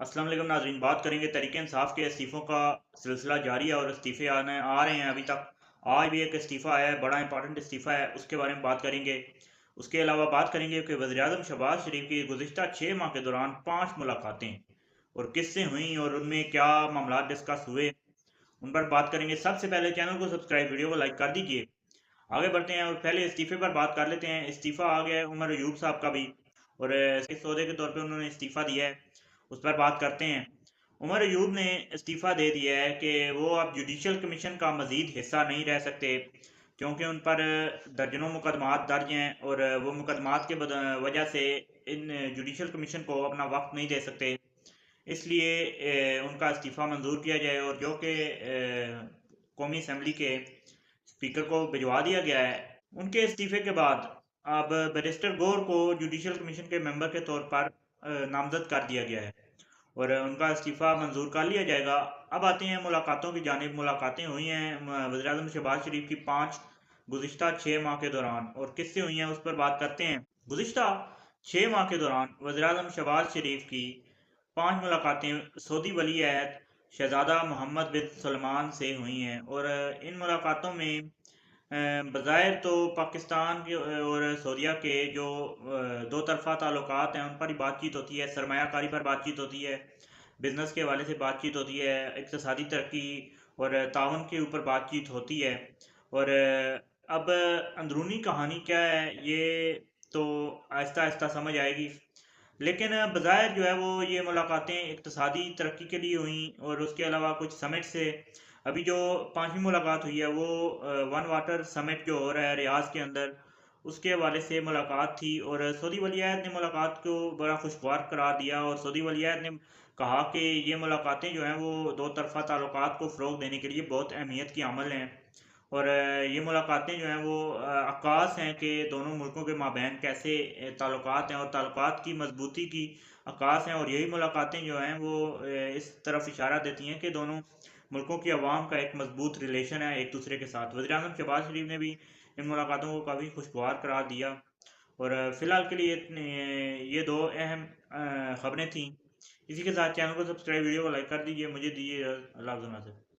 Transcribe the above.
अस्सलाम वालेकुम नाज़रीन, बात करेंगे तहरीक इंसाफ के इस्तीफ़ों का सिलसिला जारी है और इस्तीफ़े आने आ रहे हैं अभी तक। आज भी एक इस्तीफ़ा आया है, बड़ा इंपॉर्टेंट इस्तीफ़ा है, उसके बारे में बात करेंगे। उसके अलावा बात करेंगे कि वज़ीर-ए-आज़म शहबाज़ शरीफ की गुज़िश्ता 6 माह के दौरान 5 मुलाकातें और किससे हुईं और उनमें क्या मामलात डिस्कस हुए, उन पर बात करेंगे। सबसे पहले चैनल को सब्सक्राइब, वीडियो को लाइक कर दीजिए। आगे बढ़ते हैं और पहले इस्तीफ़े पर बात कर लेते हैं। इस्तीफ़ा आ गया है उमर अयूब साहब का भी और इस सौदे के तौर पे उन्होंने इस्तीफ़ा दिया है, उस पर बात करते हैं। उमर अयूब ने इस्तीफ़ा दे दिया है कि वो अब जुडिशल कमीशन का मज़ीद हिस्सा नहीं रह सकते, क्योंकि उन पर दर्जनों मुकदमात दर्ज हैं और वो मुकदमात के वजह से इन जुडिशल कमीशन को अपना वक्त नहीं दे सकते। इसलिए उनका इस्तीफ़ा मंजूर किया जाए और जो कि कौमी असम्बली के स्पीकर को भिजवा दिया गया है। उनके इस्तीफे के बाद अब बैरिस्टर गौर को जुडिशल कमीशन के मेंबर के तौर पर नामजद कर दिया गया है और उनका इस्तीफा मंजूर कर लिया जाएगा। अब आते हैं मुलाकातों की जानिब। मुलाकातें हुई हैं वज़ीर-ए-आज़म शहबाज शरीफ की 5 गुज़िश्ता 6 माह के दौरान, और किससे हुई हैं उस पर बात करते हैं। गुज़िश्ता 6 माह के दौरान वज़ीर-ए-आज़म शहबाज शरीफ की 5 मुलाकातें सऊदी वली-ए-अहद शहज़ादा मोहम्मद बिन सलमान से हुई हैं और इन मुलाकातों में बज़ाहिर तो पाकिस्तान के और सऊदीया के जो दो तरफ़ा ताल्लुकात हैं उन पर ही बातचीत होती है, सरमायाकारी पर बातचीत होती है, बिज़नेस के हवाले से बातचीत होती है, इक़्तिसादी तरक्की और ताउन के ऊपर बातचीत होती है। और अब अंदरूनी कहानी क्या है ये तो आहिस्ता-आहिस्ता समझ आएगी। लेकिन बज़ाहिर जो है वो ये मुलाकातें इक़्तिसादी तरक्की के लिए हुईं और उसके अलावा कुछ समिट से। अभी जो 5वीं मुलाकात हुई है वो वन वाटर समिट जो हो रहा है रियाज़ के अंदर, उसके हवाले से मुलाकात थी और सऊदी वली-ए-अहद ने मुलाकात को बड़ा खुशगवार करार दिया और सऊदी वली-ए-अहद ने कहा कि ये मुलाकातें जो हैं वो दो तरफ़ा ताल्लुकात को फ़रोग़ देने के लिए बहुत अहमियत की अमल हैं और ये मुलाकातें जो हैं वो अक्कास हैं कि दोनों मुल्कों के माबैन कैसे ताल्लुकात हैं और ताल्लुकात की मज़बूती की अक्कास हैं। और यही मुलाकातें जो हैं वो इस तरफ इशारा देती हैं कि दोनों मुल्कों की अवाम का एक मज़बूत रिलेशन है एक दूसरे के साथ। वज़ीर-ए-आज़म शहबाज शरीफ ने भी इन मुलाकातों को काफ़ी खुशगवार करार दिया और फ़िलहाल के लिए ये 2 अहम ख़बरें थीं। इसी के साथ चैनल को सब्सक्राइब, वीडियो को लाइक कर दीजिए। मुझे दीजिए इजाज़त। अल्लाह हाफ़िज़।